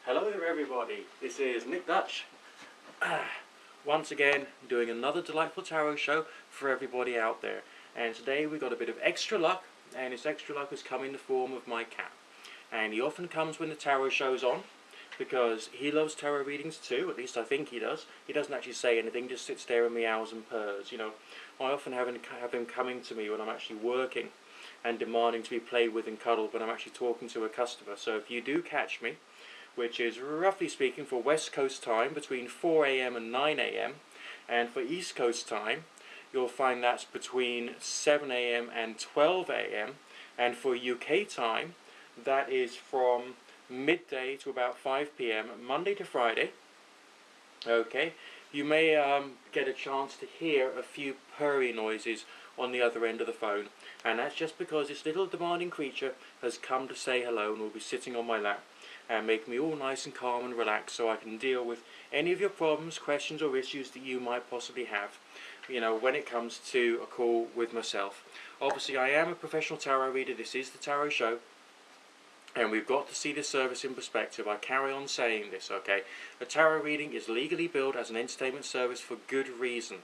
Hello there everybody, this is Nick Dutch, once again doing another delightful tarot show for everybody out there. And today we've got a bit of extra luck, and this extra luck has come in the form of my cat. And he often comes when the tarot show's on, because he loves tarot readings too, at least I think he does. He doesn't actually say anything, just sits there and meows and purrs, you know. I often have him coming to me when I'm actually working and demanding to be played with and cuddled when I'm actually talking to a customer. So if you do catch me, which is roughly speaking for West Coast time between 4 AM and 9 AM, and for East Coast time you'll find that's between 7 AM and 12 AM, and for UK time that is from midday to about 5 PM Monday to Friday. Okay, you may get a chance to hear a few purry noises on the other end of the phone, and that's just because this little demanding creature has come to say hello and will be sitting on my lap and make me all nice and calm and relaxed, so I can deal with any of your problems, questions or issues that you might possibly have, you know, when it comes to a call with myself. Obviously I am a professional tarot reader, this is the tarot show, and we've got to see this service in perspective. I carry on saying this, okay? A tarot reading is legally billed as an entertainment service for good reason.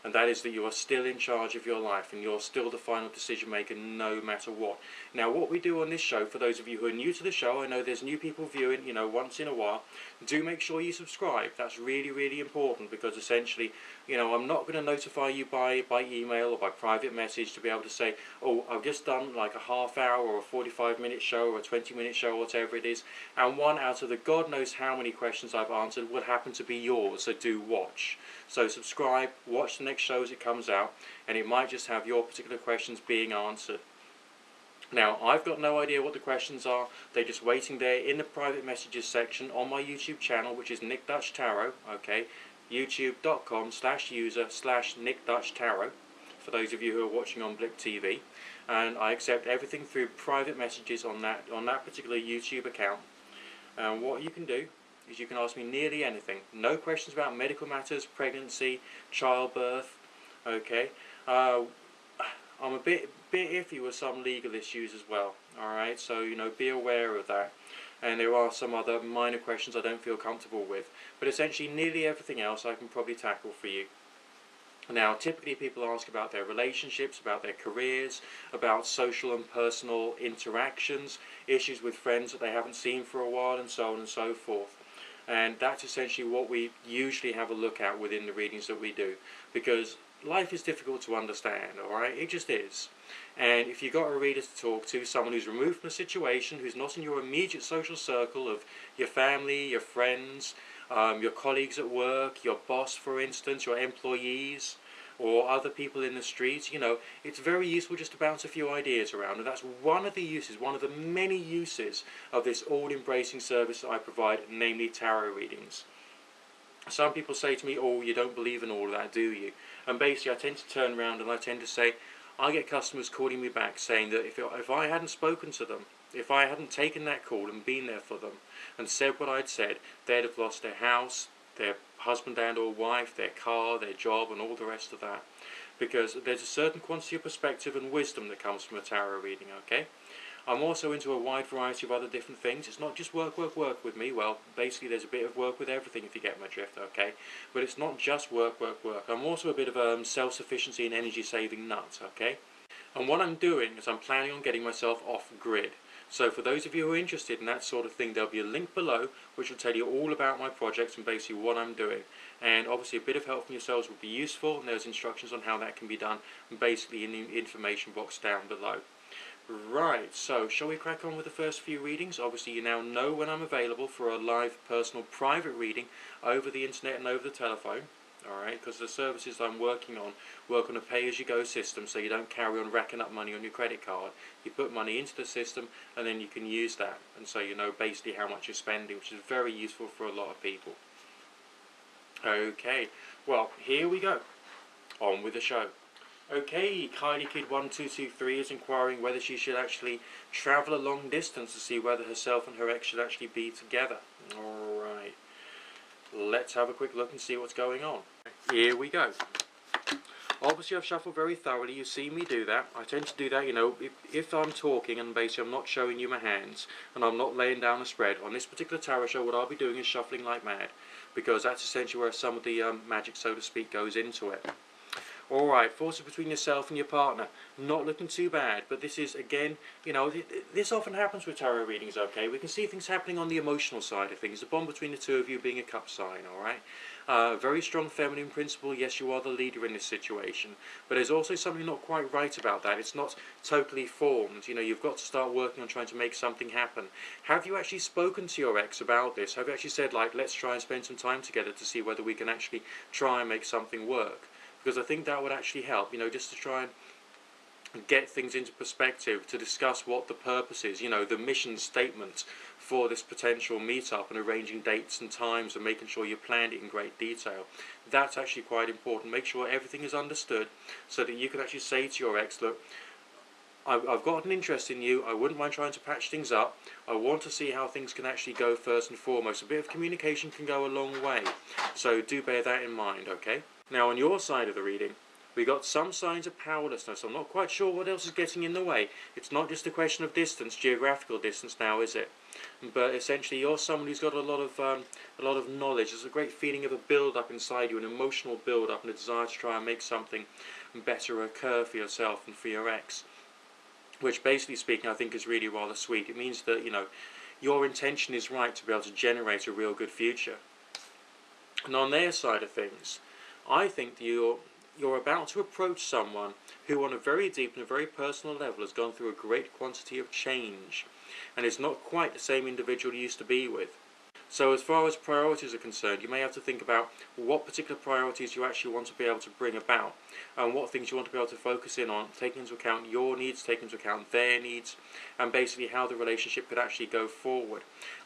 And that is that you are still in charge of your life and you're still the final decision maker no matter what. Now what we do on this show, for those of you who are new to the show, I know there's new people viewing, you know, once in a while, do make sure you subscribe. That's really, really important, because essentially, you know, I'm not going to notify you by email or by private message to be able to say, oh, I've just done like a half hour or a 45-minute show or a 20-minute show or whatever it is, and one out of the God knows how many questions I've answered will happen to be yours, so do watch. So subscribe, watch the next show as it comes out, and it might just have your particular questions being answered. Now, I've got no idea what the questions are. They're just waiting there in the private messages section on my YouTube channel, which is Nick Dutch Tarot, okay? youtube.com/user/Nick Dutch Tarot, for those of you who are watching on Blip TV. And I accept everything through private messages on that particular YouTube account. And what you can do is you can ask me nearly anything. No questions about medical matters, pregnancy, childbirth, okay? I'm a bit iffy with some legal issues as well, alright? So, you know, be aware of that. And there are some other minor questions I don't feel comfortable with. But essentially, nearly everything else I can probably tackle for you. Now, typically people ask about their relationships, about their careers, about social and personal interactions, issues with friends that they haven't seen for a while, and so on and so forth. And that's essentially what we usually have a look at within the readings that we do, because life is difficult to understand, alright? It just is. And if you've got a reader to talk to, someone who's removed from the situation, who's not in your immediate social circle of your family, your friends, your colleagues at work, your boss for instance, your employees, or other people in the streets, you know, it's very useful just to bounce a few ideas around. And that's one of the uses, one of the many uses of this all-embracing service that I provide, namely tarot readings. Some people say to me, oh, you don't believe in all of that, do you? And basically I tend to turn around and I tend to say, I get customers calling me back saying that if I hadn't spoken to them, if I hadn't taken that call and been there for them and said what I'd said, they'd have lost their house, their husband and or wife, their car, their job and all the rest of that. Because there's a certain quantity of perspective and wisdom that comes from a tarot reading, okay? I'm also into a wide variety of other different things. It's not just work with me. Well, basically there's a bit of work with everything, if you get my drift, okay? But it's not just work. I'm also a bit of a self-sufficiency and energy-saving nut, okay? And what I'm doing is I'm planning on getting myself off-grid. So for those of you who are interested in that sort of thing, there'll be a link below which will tell you all about my projects and basically what I'm doing. And obviously a bit of help from yourselves would be useful, and there's instructions on how that can be done basically in the information box down below. Right, so shall we crack on with the first few readings? Obviously you now know when I'm available for a live, personal, private reading over the internet and over the telephone. Alright, because the services I'm working on work on a pay-as-you-go system, so you don't carry on racking up money on your credit card. You put money into the system and then you can use that, and so you know basically how much you're spending, which is very useful for a lot of people. Okay, well, here we go. On with the show. Okay, Kylie Kid 1223 is inquiring whether she should actually travel a long distance to see whether herself and her ex should actually be together. Alright, let's have a quick look and see what's going on. Here we go. Obviously I've shuffled very thoroughly, you see me do that. I tend to do that, you know, if I'm talking and basically I'm not showing you my hands and I'm not laying down a spread. On this particular tarot show, what I'll be doing is shuffling like mad, because that's essentially where some of the magic, so to speak, goes into it. Alright, forces between yourself and your partner. Not looking too bad, but this is, again, you know, this often happens with tarot readings, okay? We can see things happening on the emotional side of things, the bond between the two of you being a cup sign, alright? Very strong feminine principle, yes, you are the leader in this situation, but there's also something not quite right about that. It's not totally formed, you know, you've got to start working on trying to make something happen. Have you actually spoken to your ex about this? Have you actually said, like, let's try and spend some time together to see whether we can actually try and make something work? Because I think that would actually help, you know, just to try and get things into perspective, to discuss what the purpose is, you know, the mission statement for this potential meetup, and arranging dates and times and making sure you planned it in great detail. That's actually quite important. Make sure everything is understood so that you can actually say to your ex, look, I've got an interest in you, I wouldn't mind trying to patch things up, I want to see how things can actually go first and foremost. A bit of communication can go a long way, so do bear that in mind, okay? Now on your side of the reading, we got some signs of powerlessness. I'm not quite sure what else is getting in the way. It's not just a question of distance, geographical distance now, is it? But essentially you're someone who's got a lot of knowledge. There's a great feeling of a build-up inside you, an emotional build-up and a desire to try and make something better occur for yourself and for your ex. Which, basically speaking, I think is really rather sweet. It means that, you know, your intention is right to be able to generate a real good future. And on their side of things, I think that you're about to approach someone who, on a very deep and a very personal level, has gone through a great quantity of change and is not quite the same individual you used to be with. So as far as priorities are concerned, you may have to think about what particular priorities you actually want to be able to bring about, and what things you want to be able to focus in on, taking into account your needs, taking into account their needs, and basically how the relationship could actually go forward.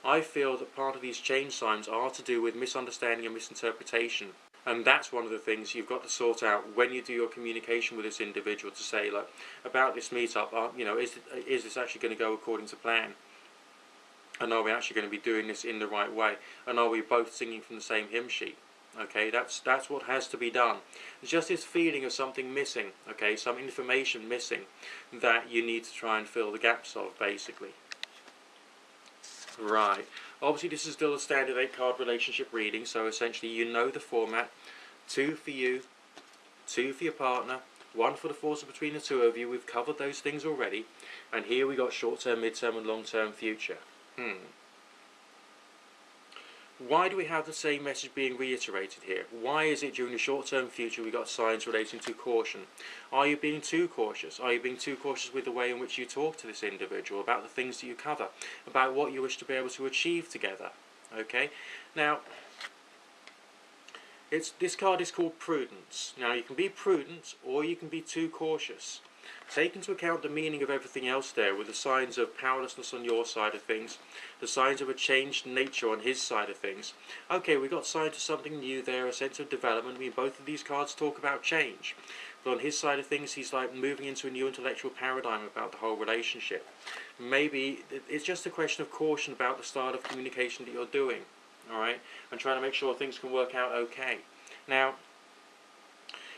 I feel that part of these change signs are to do with misunderstanding and misinterpretation. And that's one of the things you've got to sort out when you do your communication with this individual, to say, like, about this meetup, you know, is this actually going to go according to plan? And are we actually going to be doing this in the right way? And are we both singing from the same hymn sheet? Okay, that's what has to be done. It's just this feeling of something missing, okay, some information missing that you need to try and fill the gaps of, basically. Right. Obviously this is still a standard 8-card relationship reading, so essentially you know the format. 2 for you, 2 for your partner, 1 for the force between the two of you. We've covered those things already. And here we got short-term, mid-term and long-term future. Why do we have the same message being reiterated here? Why is it during the short-term future we got signs relating to caution? Are you being too cautious? Are you being too cautious with the way in which you talk to this individual, about the things that you cover, about what you wish to be able to achieve together? Okay, now this card is called prudence. Now you can be prudent or you can be too cautious. Take into account the meaning of everything else there, with the signs of powerlessness on your side of things, the signs of a changed nature on his side of things. Okay, we got signs of something new there, a sense of development. I mean, both of these cards talk about change. But on his side of things, he's like moving into a new intellectual paradigm about the whole relationship. Maybe it's just a question of caution about the style of communication that you're doing, alright? And trying to make sure things can work out okay. Now,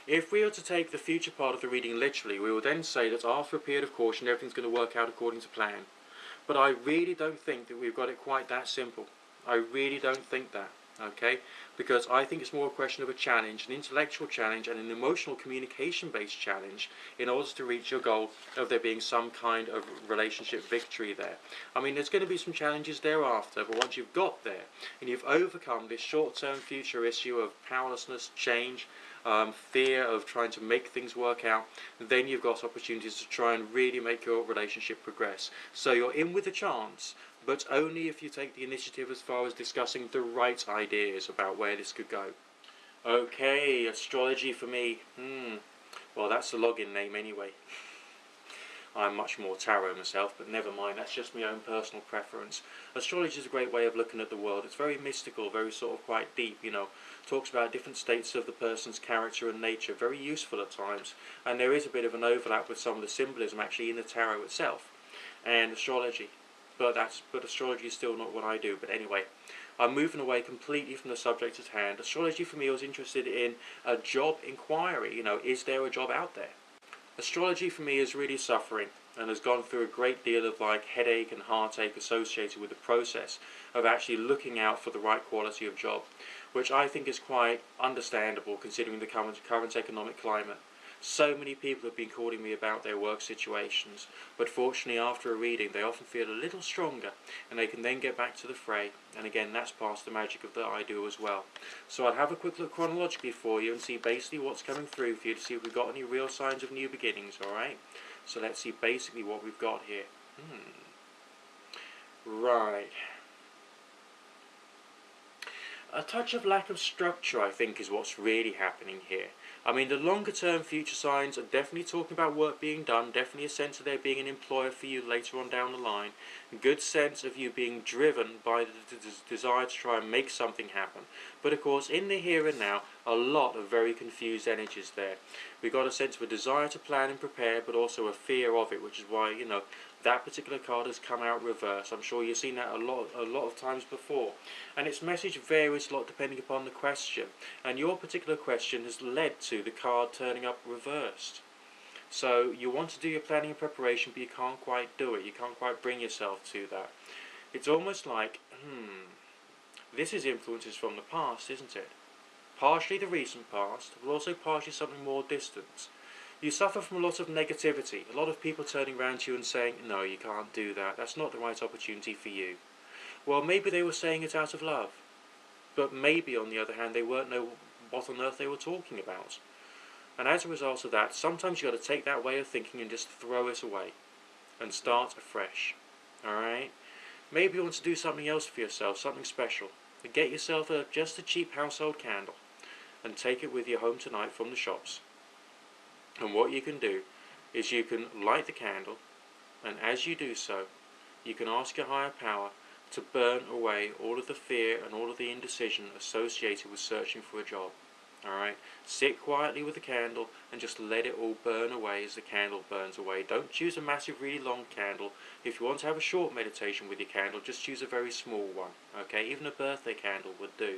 if we were to take the future part of the reading literally, we will then say that after a period of caution, everything's going to work out according to plan. But I really don't think that we've got it quite that simple. I really don't think that, okay? Because I think it's more a question of a challenge, an intellectual challenge and an emotional communication-based challenge in order to reach your goal of there being some kind of relationship victory there. I mean, there's going to be some challenges thereafter, but once you've got there and you've overcome this short-term future issue of powerlessness, change, fear of trying to make things work out, then you've got opportunities to try and really make your relationship progress. So you're in with a chance, but only if you take the initiative as far as discussing the right ideas about where this could go. Okay, astrology for me. Well, that's the login name anyway. I'm much more tarot myself, but never mind, that's just my own personal preference. Astrology is a great way of looking at the world. It's very mystical, very sort of quite deep, you know. Talks about different states of the person's character and nature, very useful at times. And there is a bit of an overlap with some of the symbolism actually in the tarot itself and astrology. But astrology is still not what I do. But anyway, I'm moving away completely from the subject at hand. Astrology for me was interested in a job inquiry. You know, is there a job out there? Astrology for me is really suffering and has gone through a great deal of like headache and heartache associated with the process of actually looking out for the right quality of job, which I think is quite understandable considering the current economic climate. So many people have been calling me about their work situations, but fortunately after a reading they often feel a little stronger and they can then get back to the fray, and again that's part of the magic of that I do as well. So I'll have a quick look chronologically for you and see basically what's coming through for you to see if we've got any real signs of new beginnings, alright? So let's see basically what we've got here. Right. A touch of lack of structure, I think, is what's really happening here. I mean, the longer term future signs are definitely talking about work being done, definitely a sense of there being an employer for you later on down the line, a good sense of you being driven by the desire to try and make something happen. But of course, in the here and now, a lot of very confused energies there. We've got a sense of a desire to plan and prepare, but also a fear of it, which is why, you know, that particular card has come out reverse. I'm sure you've seen that a lot of times before. And its message varies a lot depending upon the question. And your particular question has led to the card turning up reversed. So you want to do your planning and preparation, but you can't quite do it. You can't quite bring yourself to that. It's almost like, this is influences from the past, isn't it? Partially the recent past, but also partially something more distant. You suffer from a lot of negativity, a lot of people turning around to you and saying, no, you can't do that, that's not the right opportunity for you. Well, maybe they were saying it out of love, but maybe on the other hand they weren't know what on earth they were talking about. And as a result of that, sometimes you've got to take that way of thinking and just throw it away and start afresh. Alright? Maybe you want to do something else for yourself, something special. Get yourself just a cheap household candle and take it with you home tonight from the shops. And what you can do is you can light the candle, and as you do so, you can ask your higher power to burn away all of the fear and all of the indecision associated with searching for a job. Alright? Sit quietly with the candle and just let it all burn away as the candle burns away. Don't choose a massive, really long candle. If you want to have a short meditation with your candle, just choose a very small one. Okay? Even a birthday candle would do.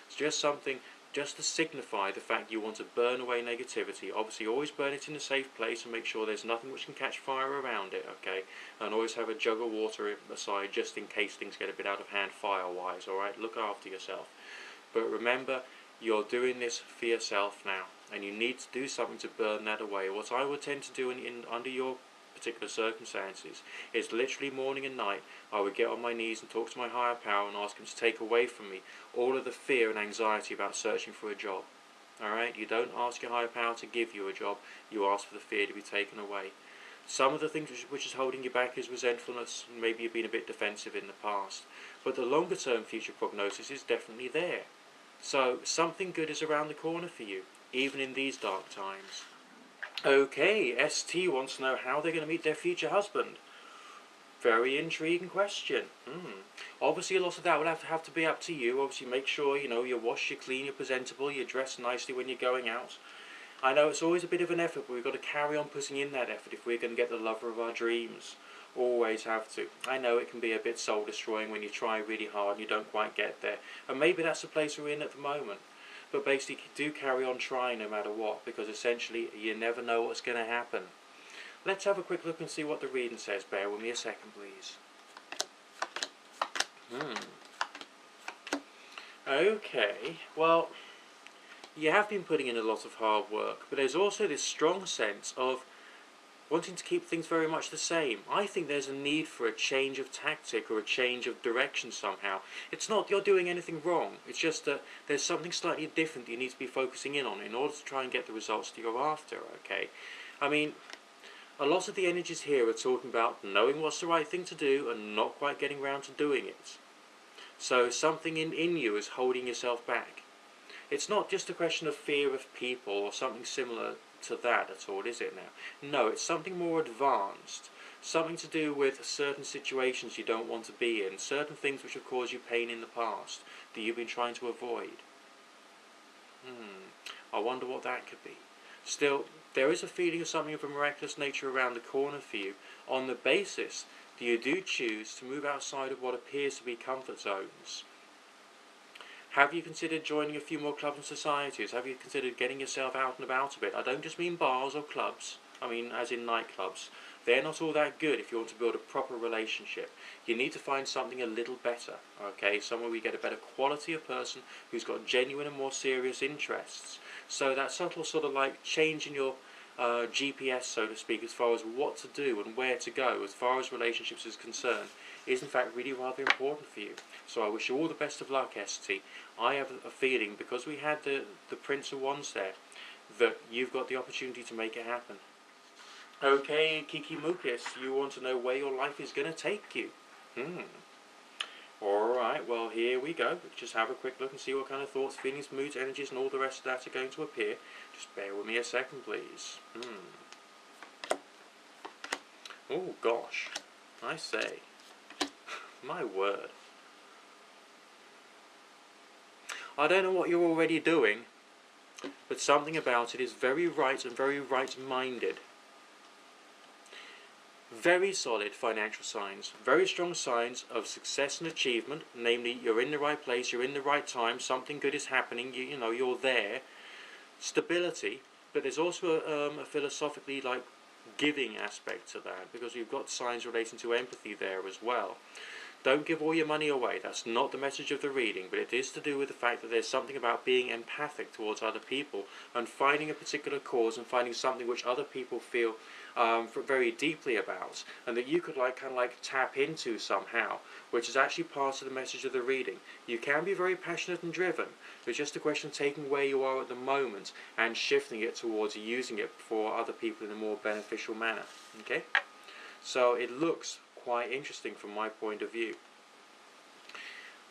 It's just something just to signify the fact you want to burn away negativity. Obviously always burn it in a safe place and make sure there's nothing which can catch fire around it, okay? And always have a jug of water aside just in case things get a bit out of hand fire-wise, alright? Look after yourself. But remember, you're doing this for yourself now, and you need to do something to burn that away. What I would tend to do under your particular circumstances is literally morning and night I would get on my knees and talk to my higher power and ask him to take away from me all of the fear and anxiety about searching for a job. Alright, you don't ask your higher power to give you a job, you ask for the fear to be taken away. Some of the things which is holding you back is resentfulness, and maybe you've been a bit defensive in the past, but the longer term future prognosis is definitely there. So something good is around the corner for you, even in these dark times. Okay, ST wants to know how they're going to meet their future husband. Very intriguing question. Obviously a lot of that will have to be up to you. Obviously make sure, you know, you're washed, you're clean, you're presentable, you're dressed nicely when you're going out. I know it's always a bit of an effort, but we've got to carry on putting in that effort if we're going to get the lover of our dreams. Always have to. I know it can be a bit soul destroying when you try really hard and you don't quite get there. And maybe that's the place we're in at the moment. But basically do carry on trying no matter what, because essentially you never know what's going to happen. Let's have a quick look and see what the reading says. Bear with me a second, please. Okay, well, you have been putting in a lot of hard work, but there's also this strong sense of wanting to keep things very much the same. I think there's a need for a change of tactic or a change of direction somehow. It's not you're doing anything wrong, it's just that there's something slightly different that you need to be focusing in on in order to try and get the results that you're after, okay? I mean, a lot of the energies here are talking about knowing what's the right thing to do and not quite getting around to doing it. So something in you is holding yourself back. It's not just a question of fear of people or something similar to that at all, is it now? No, it's something more advanced. Something to do with certain situations you don't want to be in, certain things which have caused you pain in the past that you've been trying to avoid. I wonder what that could be. Still, there is a feeling of something of a miraculous nature around the corner for you on the basis that you do choose to move outside of what appears to be comfort zones. Have you considered joining a few more clubs and societies? Have you considered getting yourself out and about a bit? I don't just mean bars or clubs, I mean as in nightclubs. They're not all that good if you want to build a proper relationship. You need to find something a little better, okay? Somewhere where you get a better quality of person who's got genuine and more serious interests. So that subtle sort of like change in your GPS, so to speak, as far as what to do and where to go, as far as relationships is concerned, is in fact really rather important for you. So I wish you all the best of luck, ST. I have a feeling, because we had the Prince of Wands there, that you've got the opportunity to make it happen. Okay, Kiki Mukis, you want to know where your life is going to take you? Alright, well here we go. Just have a quick look and see what kind of thoughts, feelings, moods, energies and all the rest of that are going to appear. Just bear with me a second, please. Oh gosh, I say. My word. I don't know what you're already doing, but something about it is very right and very right-minded. Very solid financial signs, very strong signs of success and achievement, namely you're in the right place, you're in the right time, something good is happening, you know, you're there. Stability, but there's also a philosophically like giving aspect to that, because you've got signs relating to empathy there as well. Don't give all your money away, that's not the message of the reading, but it is to do with the fact that there's something about being empathic towards other people and finding a particular cause and finding something which other people feel very deeply about, and that you could kind of tap into somehow, which is actually part of the message of the reading. You can be very passionate and driven, but it's just a question of taking where you are at the moment and shifting it towards using it for other people in a more beneficial manner. Okay? So it looks quite interesting from my point of view.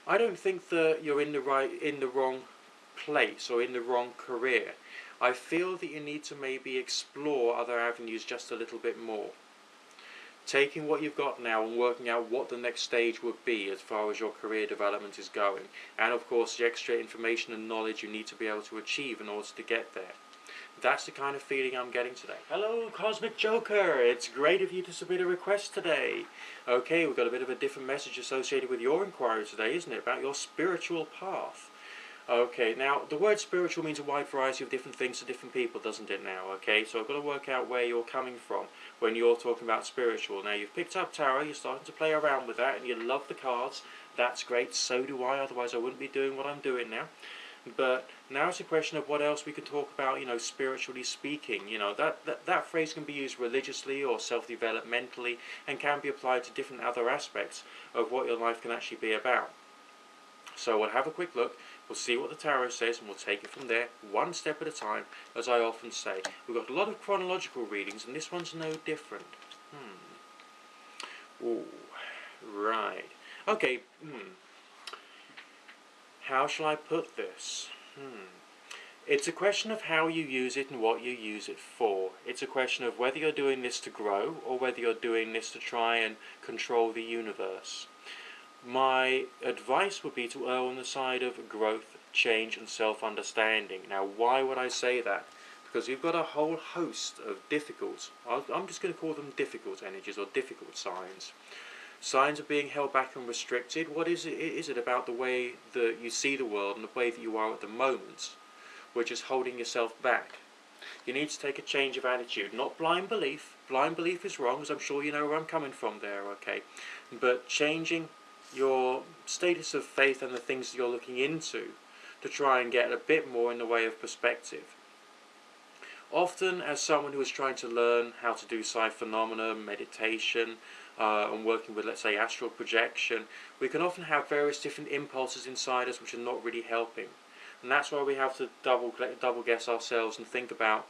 I don't think that you're in the wrong place or in the wrong career. I feel that you need to maybe explore other avenues just a little bit more. Taking what you've got now and working out what the next stage would be as far as your career development is going. And of course the extra information and knowledge you need to be able to achieve in order to get there. That's the kind of feeling I'm getting today. Hello, Cosmic Joker! It's great of you to submit a request today. Okay, we've got a bit of a different message associated with your inquiry today, isn't it? About your spiritual path. Okay, now, the word spiritual means a wide variety of different things to different people, doesn't it now? Okay, so I've got to work out where you're coming from when you're talking about spiritual. Now, you've picked up tarot, you're starting to play around with that, and you love the cards. That's great, so do I, otherwise I wouldn't be doing what I'm doing now. But now it's a question of what else we can talk about, you know, spiritually speaking. You know, that phrase can be used religiously or self-developmentally and can be applied to different other aspects of what your life can actually be about. So we'll have a quick look, we'll see what the tarot says, and we'll take it from there, one step at a time, as I often say. We've got a lot of chronological readings, and this one's no different. Ooh, right. Okay, How shall I put this? It's a question of how you use it and what you use it for. It's a question of whether you're doing this to grow or whether you're doing this to try and control the universe. My advice would be to err on the side of growth, change and self-understanding. Now, why would I say that? Because we've got a whole host of difficult, I'm just going to call them difficult energies or difficult signs. Signs of being held back and restricted. What is it? Is it about the way that you see the world and the way that you are at the moment, which is holding yourself back? You need to take a change of attitude, not blind belief. Blind belief is wrong, as I'm sure you know where I'm coming from there, okay? But changing your status of faith and the things that you're looking into to try and get a bit more in the way of perspective. Often, as someone who is trying to learn how to do psi phenomena, meditation, and working with, let's say, astral projection, we can often have various different impulses inside us which are not really helping. And that's why we have to double guess ourselves and think about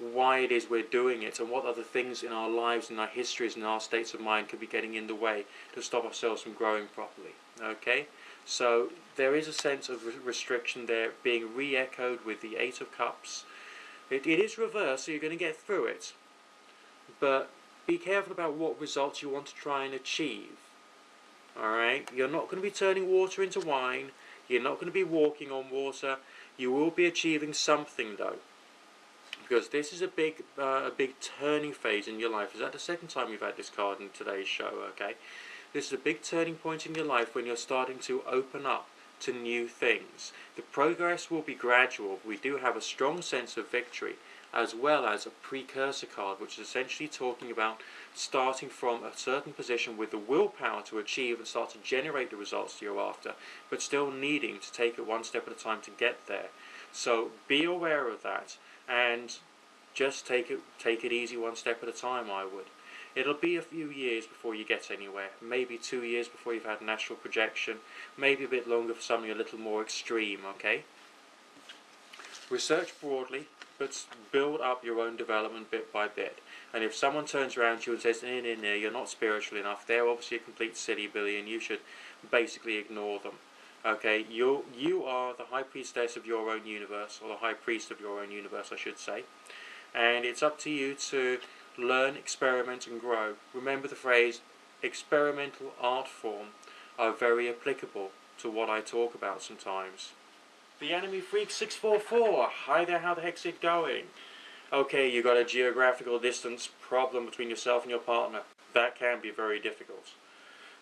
why it is we're doing it and what other things in our lives, in our histories, in our states of mind could be getting in the way to stop ourselves from growing properly. Okay? So there is a sense of restriction there being re-echoed with the Eight of Cups. It is reversed, so you're going to get through it. But be careful about what results you want to try and achieve. Alright? You're not going to be turning water into wine. You're not going to be walking on water. You will be achieving something, though. Because this is a big turning phase in your life. Is that the second time we've had this card in today's show, okay? This is a big turning point in your life when you're starting to open up to new things. The progress will be gradual. We do have a strong sense of victory, as well as a precursor card, which is essentially talking about starting from a certain position with the willpower to achieve and start to generate the results you're after, but still needing to take it one step at a time to get there. So be aware of that, and just take it easy one step at a time, I would. It'll be a few years before you get anywhere, maybe 2 years before you've had an astral projection, maybe a bit longer for something a little more extreme, okay? Research broadly, but build up your own development bit by bit. And if someone turns around to you and says, you're not spiritual enough, they're obviously a complete silly billy, and you should basically ignore them. Okay, you are the high priestess of your own universe, or the high priest of your own universe, I should say. And it's up to you to learn, experiment, and grow. Remember the phrase, experimental art form are very applicable to what I talk about sometimes. The Anime Freak 644, hi there, how the heck's it going? Okay, you got a geographical distance problem between yourself and your partner. That can be very difficult.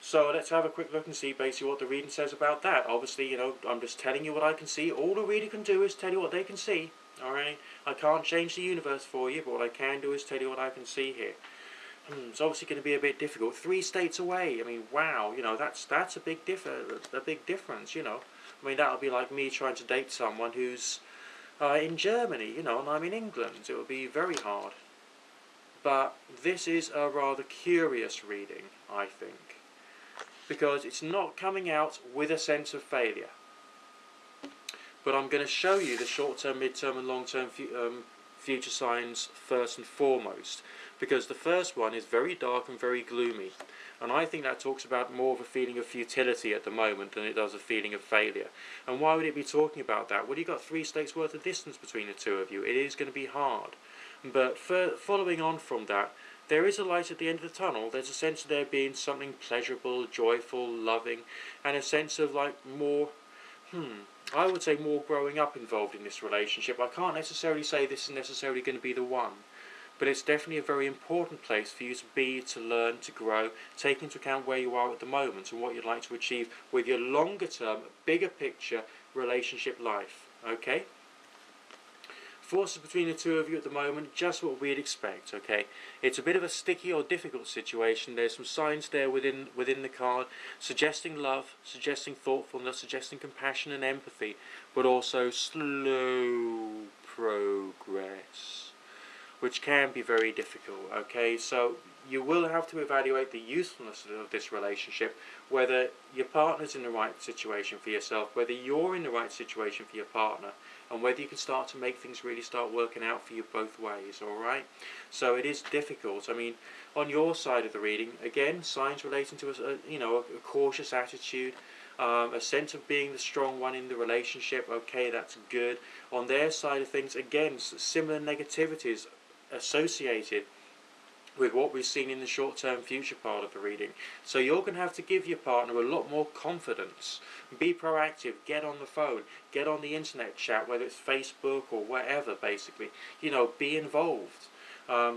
So let's have a quick look and see basically what the reading says about that. Obviously, I'm just telling you what I can see. All the reader can do is tell you what they can see. Alright? I can't change the universe for you, but what I can do is tell you what I can see here. It's obviously going to be a bit difficult. 3 states away. I mean, wow. That's a big difference. I mean, that'll be like me trying to date someone who's in Germany, and I'm in England. It would be very hard. But this is a rather curious reading, I think, because it's not coming out with a sense of failure. But I'm going to show you the short-term, mid-term and long-term future signs first and foremost, because the first one is very dark and very gloomy, and I think that talks about more of a feeling of futility at the moment than it does a feeling of failure. And why would it be talking about that? Well, you've got 3 states worth of distance between the two of you. It is going to be hard. But following on from that, there is a light at the end of the tunnel. There's a sense of there being something pleasurable, joyful, loving, and a sense of like more, I would say more growing up involved in this relationship. I can't necessarily say this is necessarily going to be the one, but it's definitely a very important place for you to be, to learn, to grow, take into account where you are at the moment and what you'd like to achieve with your longer term, bigger picture relationship life. Okay? Forces between the two of you at the moment, just what we'd expect, okay? It's a bit of a sticky or difficult situation. There's some signs there within the card, suggesting love, suggesting thoughtfulness, suggesting compassion and empathy, but also slow progress, which can be very difficult, okay? So you will have to evaluate the usefulness of this relationship, whether your partner's in the right situation for yourself, whether you're in the right situation for your partner, and whether you can start to make things really start working out for you both ways, alright? So it is difficult. I mean, on your side of the reading, again, signs relating to a cautious attitude, a sense of being the strong one in the relationship, okay, that's good. On their side of things, again, similar negativities associated with what we've seen in the short-term future part of the reading. So you're going to have to give your partner a lot more confidence. Be proactive, get on the phone, get on the internet chat, whether it's Facebook or whatever, basically. Be involved.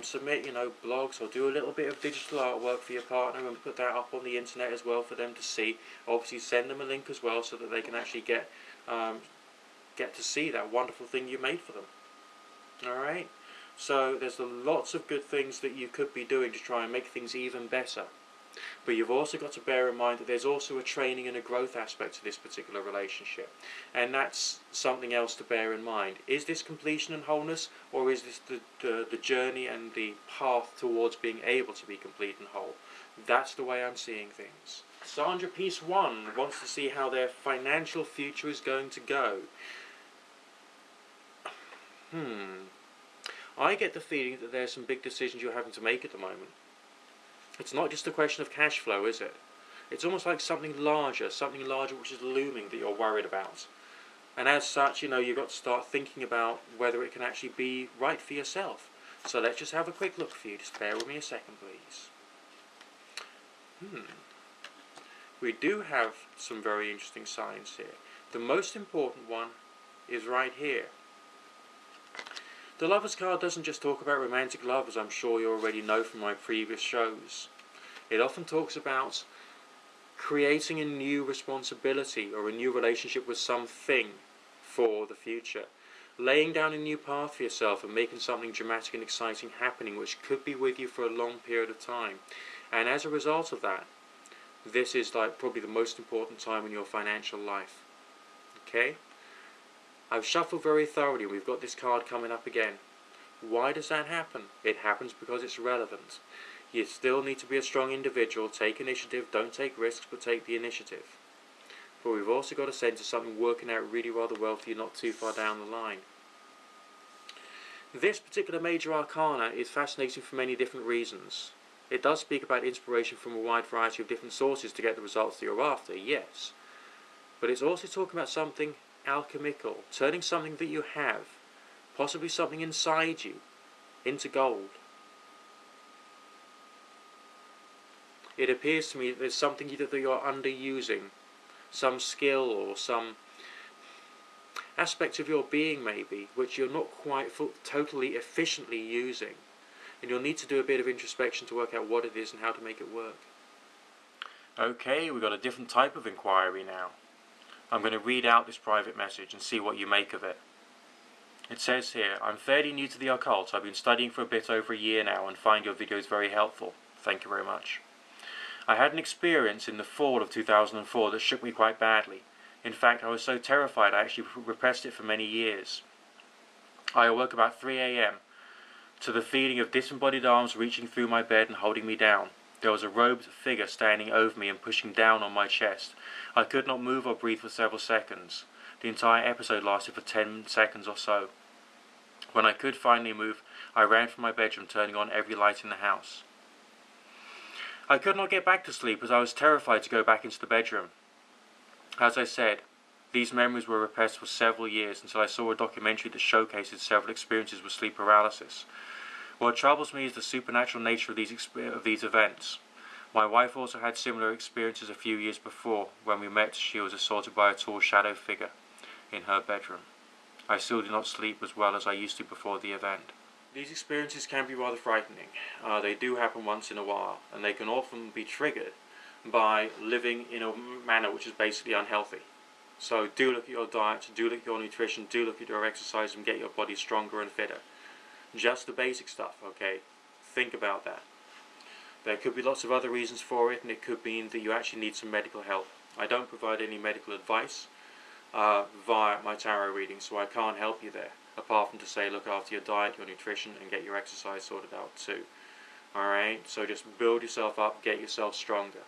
Submit, blogs, or do a little bit of digital artwork for your partner and put that up on the internet as well for them to see. Obviously send them a link as well so that they can actually get to see that wonderful thing you made for them. Alright? So there's lots of good things that you could be doing to try and make things even better. But you've also got to bear in mind that there's also a training and a growth aspect to this particular relationship. And that's something else to bear in mind. Is this completion and wholeness, or is this the journey and the path towards being able to be complete and whole? That's the way I'm seeing things. Sandra Piece 1 wants to see how their financial future is going to go. I get the feeling that there's some big decisions you're having to make at the moment. It's not just a question of cash flow, is it? It's almost like something larger which is looming that you're worried about. And as such, you've got to start thinking about whether it can actually be right for yourself. So let's just have a quick look for you. Just bear with me a second, please. We do have some very interesting signs here. The most important one is right here. The Lovers card doesn't just talk about romantic love, as I'm sure you already know from my previous shows. It often talks about creating a new responsibility or a new relationship with something for the future. Laying down a new path for yourself and making something dramatic and exciting happening which could be with you for a long period of time. And as a result of that, this is like probably the most important time in your financial life. Okay? I've shuffled very thoroughly. We've got this card coming up again. Why does that happen? It happens because it's relevant. You still need to be a strong individual, take initiative, don't take risks, but take the initiative. But we've also got a sense of something working out really rather well for you not too far down the line. This particular major arcana is fascinating for many different reasons. It does speak about inspiration from a wide variety of different sources to get the results that you're after, yes. But it's also talking about something alchemical, turning something that you have, possibly something inside you, into gold. It appears to me that there's something that you're underusing, some skill or some aspect of your being maybe, which you're not quite totally efficiently using. And you'll need to do a bit of introspection to work out what it is and how to make it work. Okay, we've got a different type of inquiry now. I'm going to read out this private message and see what you make of it. It says here, I'm fairly new to the occult. I've been studying for a bit over a year now and find your videos very helpful. Thank you very much. I had an experience in the fall of 2004 that shook me quite badly. In fact, I was so terrified I actually repressed it for many years. I awoke about 3 a.m. to the feeling of disembodied arms reaching through my bed and holding me down. There was a robed figure standing over me and pushing down on my chest. I could not move or breathe for several seconds. The entire episode lasted for 10 seconds or so. When I could finally move, I ran from my bedroom, turning on every light in the house. I could not get back to sleep as I was terrified to go back into the bedroom. As I said, these memories were repressed for several years until I saw a documentary that showcases several experiences with sleep paralysis. What troubles me is the supernatural nature of these events. My wife also had similar experiences a few years before. When we met, she was assaulted by a tall shadow figure in her bedroom. I still do not sleep as well as I used to before the event. These experiences can be rather frightening. They do happen once in a while, and they can often be triggered by living in a manner which is basically unhealthy. So do look at your diet, do look at your nutrition, do look at your exercise and get your body stronger and fitter. Just the basic stuff, okay? Think about that. There could be lots of other reasons for it, and it could mean that you actually need some medical help. I don't provide any medical advice via my tarot reading, so I can't help you there, apart from to say look after your diet, your nutrition, and get your exercise sorted out too. Alright, so just build yourself up, get yourself stronger.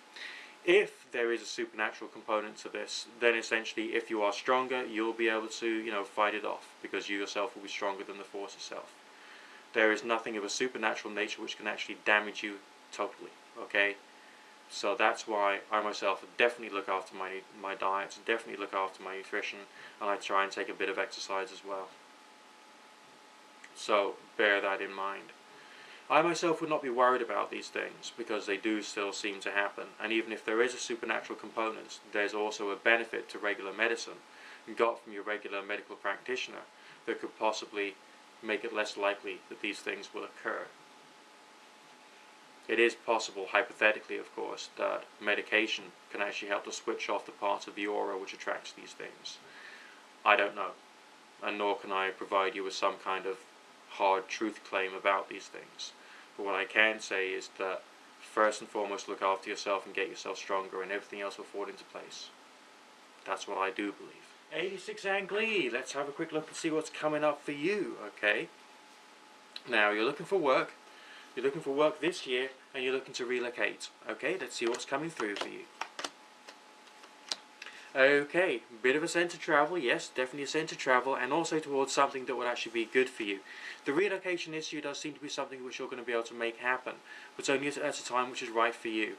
If there is a supernatural component to this, then essentially if you are stronger, you'll be able to, fight it off, because you yourself will be stronger than the force itself. There is nothing of a supernatural nature which can actually damage you totally, okay? So that's why I myself definitely look after my diet, definitely look after my nutrition, and I try and take a bit of exercise as well. So bear that in mind. I myself would not be worried about these things because they do still seem to happen, and even if there is a supernatural component, there's also a benefit to regular medicine got from your regular medical practitioner that could possibly make it less likely that these things will occur. It is possible, hypothetically of course, that medication can actually help to switch off the parts of the aura which attracts these things. I don't know, and nor can I provide you with some kind of hard truth claim about these things. But what I can say is that first and foremost look after yourself and get yourself stronger, and everything else will fall into place. That's what I do believe. 86 Angli, let's have a quick look and see what's coming up for you, okay? Now, you're looking for work. You're looking for work this year, and you're looking to relocate. Okay, let's see what's coming through for you. Okay, bit of a sense of travel, yes, definitely a sense of travel, and also towards something that would actually be good for you. The relocation issue does seem to be something which you're going to be able to make happen, but only at a time which is right for you.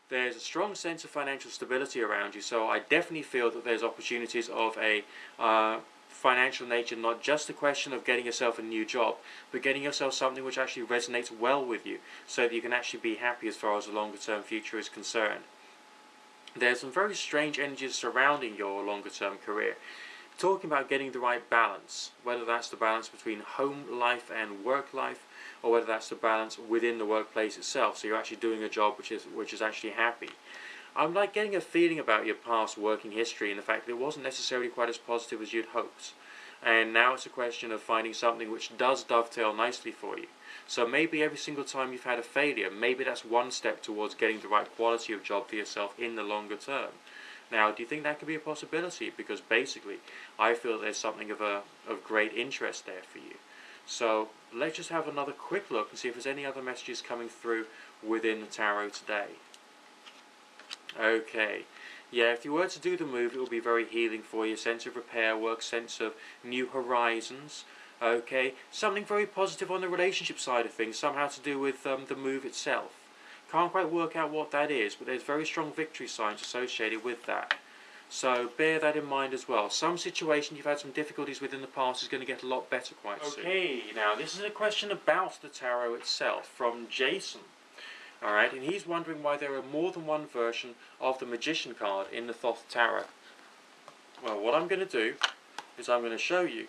There's a strong sense of financial stability around you, so I definitely feel that there's opportunities of a financial nature, not just a question of getting yourself a new job, but getting yourself something which actually resonates well with you, so that you can actually be happy as far as the longer term future is concerned. There's some very strange energies surrounding your longer term career. Talking about getting the right balance, whether that's the balance between home life and work life, or whether that's the balance within the workplace itself, so you're actually doing a job which is actually happy. I'm like getting a feeling about your past working history and the fact that it wasn't necessarily quite as positive as you'd hoped. And now it's a question of finding something which does dovetail nicely for you. So maybe every single time you've had a failure, maybe that's one step towards getting the right quality of job for yourself in the longer term. Now, do you think that could be a possibility? Because basically, I feel there's something of great interest there for you. So let's just have another quick look and see if there's any other messages coming through within the tarot today. Okay. Yeah, if you were to do the move, it will be very healing for you. Sense of repair work, sense of new horizons. Okay, something very positive on the relationship side of things, somehow to do with the move itself. Can't quite work out what that is, but there's very strong victory signs associated with that. So bear that in mind as well. Some situation you've had some difficulties with in the past is going to get a lot better quite soon. Okay, now this is a question about the tarot itself from Jason. Alright, and he's wondering why there are more than one version of the Magician card in the Thoth Tarot. Well, what I'm going to do is I'm going to show you.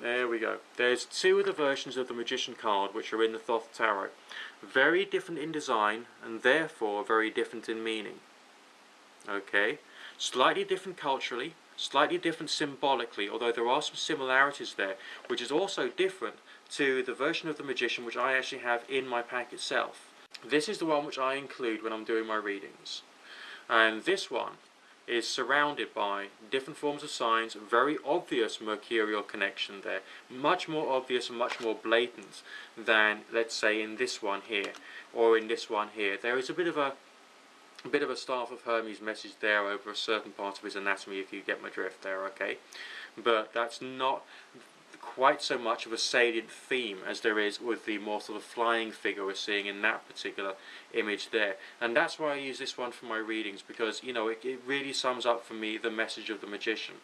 There we go. There's two of the versions of the Magician card which are in the Thoth Tarot. Very different in design and therefore very different in meaning. Okay, slightly different culturally, slightly different symbolically, although there are some similarities there, which is also different to the version of the Magician which I actually have in my pack itself. This is the one which I include when I'm doing my readings. And this one is surrounded by different forms of signs, very obvious mercurial connection there, much more obvious and much more blatant than, let's say, in this one here, or in this one here. There is a bit of a Staff of Hermes message there over a certain part of his anatomy, if you get my drift there, okay? But that's not quite so much of a salient theme as there is with the more sort of flying figure we're seeing in that particular image there. And that's why I use this one for my readings, because, you know, it really sums up for me the message of the Magician.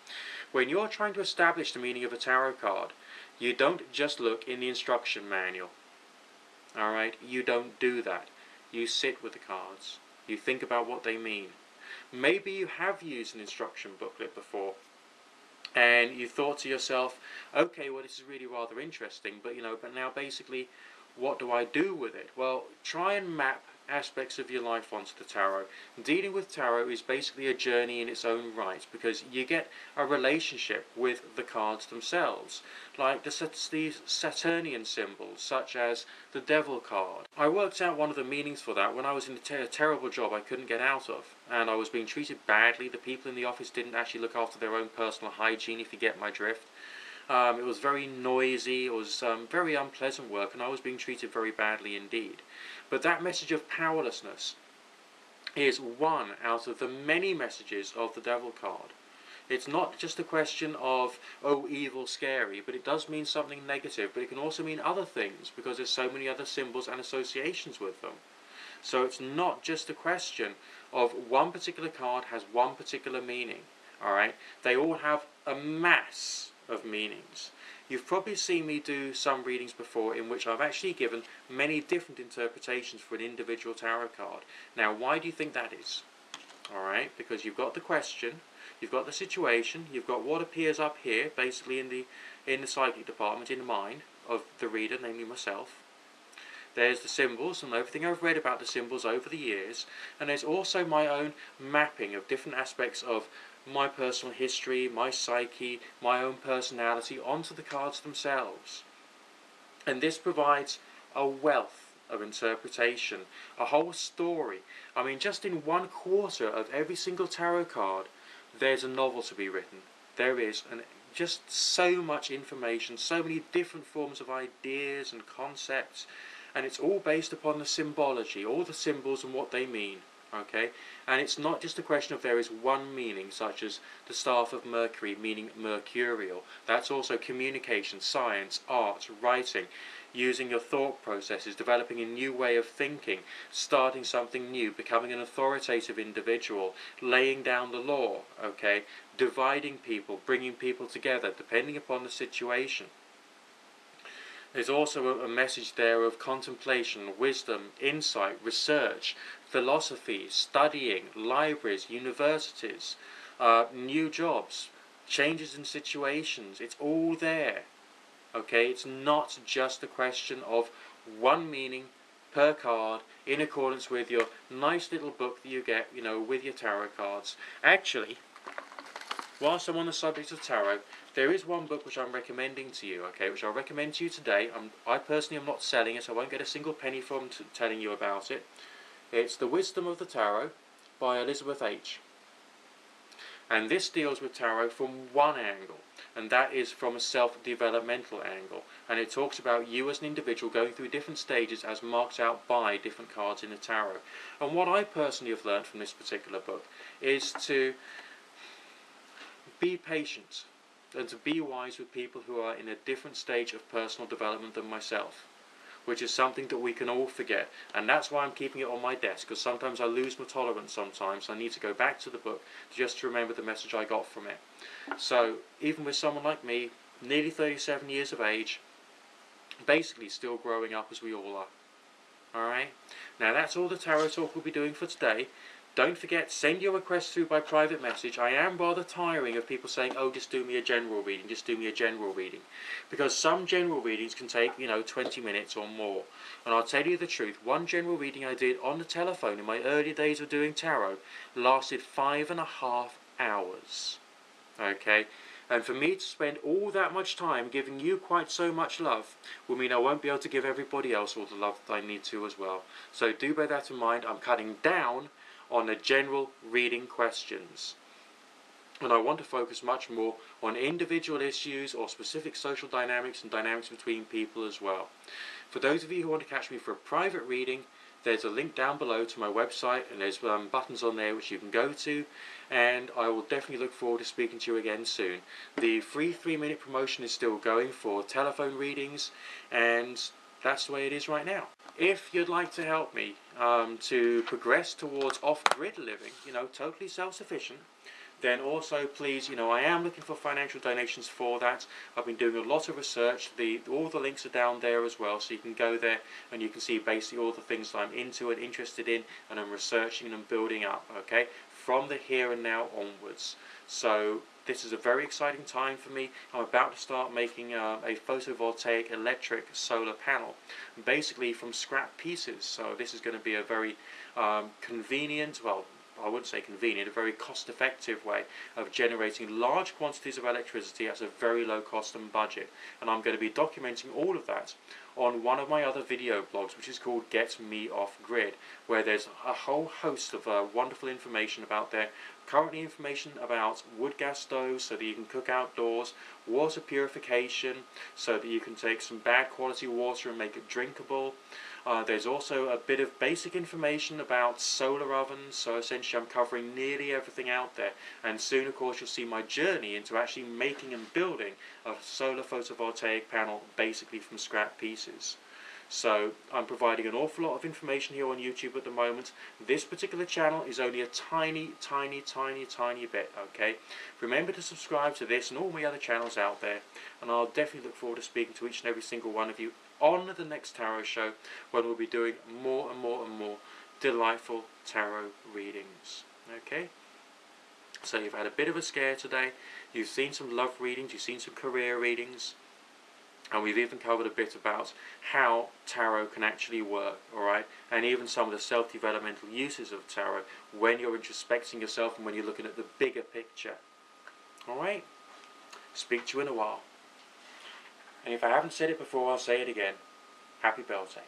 When you're trying to establish the meaning of a tarot card, you don't just look in the instruction manual. Alright? You don't do that. You sit with the cards. You think about what they mean. Maybe you have used an instruction booklet before, and you thought to yourself, okay, well, this is really rather interesting, but now basically, what do I do with it? Well, try and map aspects of your life onto the tarot. Dealing with tarot is basically a journey in its own right, because you get a relationship with the cards themselves, like the Saturnian symbols, such as the Devil card. I worked out one of the meanings for that when I was in a terrible job I couldn't get out of, and I was being treated badly. The people in the office didn't actually look after their own personal hygiene, if you get my drift. It was very noisy, it was very unpleasant work, and I was being treated very badly indeed. But that message of powerlessness is one out of the many messages of the Devil card. It's not just a question of, oh, evil, scary, but it does mean something negative, but it can also mean other things, because there's so many other symbols and associations with them. So it's not just a question of one particular card has one particular meaning, alright? They all have a mass of meanings. You've probably seen me do some readings before in which I've actually given many different interpretations for an individual tarot card. Now, why do you think that is? Alright, because you've got the question, you've got the situation, you've got what appears up here, basically in the psychic department, in the mind of the reader, namely myself. There's the symbols and everything I've read about the symbols over the years, and there's also my own mapping of different aspects of my personal history, my psyche, my own personality onto the cards themselves. And this provides a wealth of interpretation, a whole story. I mean, just in 1/4 of every single tarot card, there's a novel to be written. There is, and just so much information, so many different forms of ideas and concepts, and it's all based upon the symbology, all the symbols and what they mean. Okay, and it's not just a question of there is one meaning, such as the Staff of Mercury meaning mercurial. That's also communication, science, art, writing, using your thought processes, developing a new way of thinking, starting something new, becoming an authoritative individual, laying down the law, okay, dividing people, bringing people together, depending upon the situation. There's also a message there of contemplation, wisdom, insight, research, philosophy, studying, libraries, universities, new jobs, changes in situations. It's all there. Okay, it's not just a question of one meaning per card in accordance with your nice little book that you get, you know, with your tarot cards. Actually, whilst I'm on the subject of tarot, there is one book which I'm recommending to you, okay, which I'll recommend to you today. I personally am not selling it, so I won't get a single penny from telling you about it. It's The Wisdom of the Tarot by Elizabeth H. And this deals with tarot from one angle, and that is from a self-developmental angle. And it talks about you as an individual going through different stages as marked out by different cards in the tarot. And what I personally have learned from this particular book is to be patient and to be wise with people who are in a different stage of personal development than myself, which is something that we can all forget. And that's why I'm keeping it on my desk, because sometimes I lose my tolerance sometimes. I need to go back to the book just to remember the message I got from it. So even with someone like me, nearly 37 years of age, basically still growing up as we all are. Alright? Now that's all the tarot talk we'll be doing for today. Don't forget, send your requests through by private message. I am rather tiring of people saying, oh, just do me a general reading, just do me a general reading. Because some general readings can take, 20 minutes or more. And I'll tell you the truth, one general reading I did on the telephone in my early days of doing tarot lasted 5.5 hours. Okay? And for me to spend all that much time giving you quite so much love will mean I won't be able to give everybody else all the love that I need to as well. So do bear that in mind. I'm cutting down on the general reading questions, and I want to focus much more on individual issues or specific social dynamics and dynamics between people as well. For those of you who want to catch me for a private reading, there's a link down below to my website, and there's buttons on there which you can go to, and I will definitely look forward to speaking to you again soon. The free 3-minute promotion is still going for telephone readings, and that's the way it is right now. If you'd like to help me to progress towards off-grid living, totally self-sufficient, then also please, I am looking for financial donations for that. I've been doing a lot of research. All the links are down there as well, so you can go there and you can see basically all the things that I'm into and interested in, and I'm researching and building up, okay, from the here and now onwards. So this is a very exciting time for me. I'm about to start making a photovoltaic electric solar panel, basically from scrap pieces. So this is going to be a very convenient, well, I wouldn't say convenient, a very cost-effective way of generating large quantities of electricity at a very low cost and budget. And I'm going to be documenting all of that on one of my other video blogs, which is called Get Me Off Grid, where there's a whole host of wonderful information about there. Currently information about wood gas stoves so that you can cook outdoors, water purification so that you can take some bad quality water and make it drinkable. There's also a bit of basic information about solar ovens, so essentially I'm covering nearly everything out there. And soon, of course, you'll see my journey into actually making and building a solar photovoltaic panel basically from scrap pieces. So I'm providing an awful lot of information here on YouTube at the moment. This particular channel is only a tiny bit, okay? Remember to subscribe to this and all my other channels out there, and I'll definitely look forward to speaking to each and every single one of you on the next tarot show, when we'll be doing more and more delightful tarot readings, okay? So you've had a bit of a scare today, you've seen some love readings, you've seen some career readings, and we've even covered a bit about how tarot can actually work, alright? And even some of the self-developmental uses of tarot when you're introspecting yourself and when you're looking at the bigger picture. Alright? Speak to you in a while. And if I haven't said it before, I'll say it again. Happy Beltane.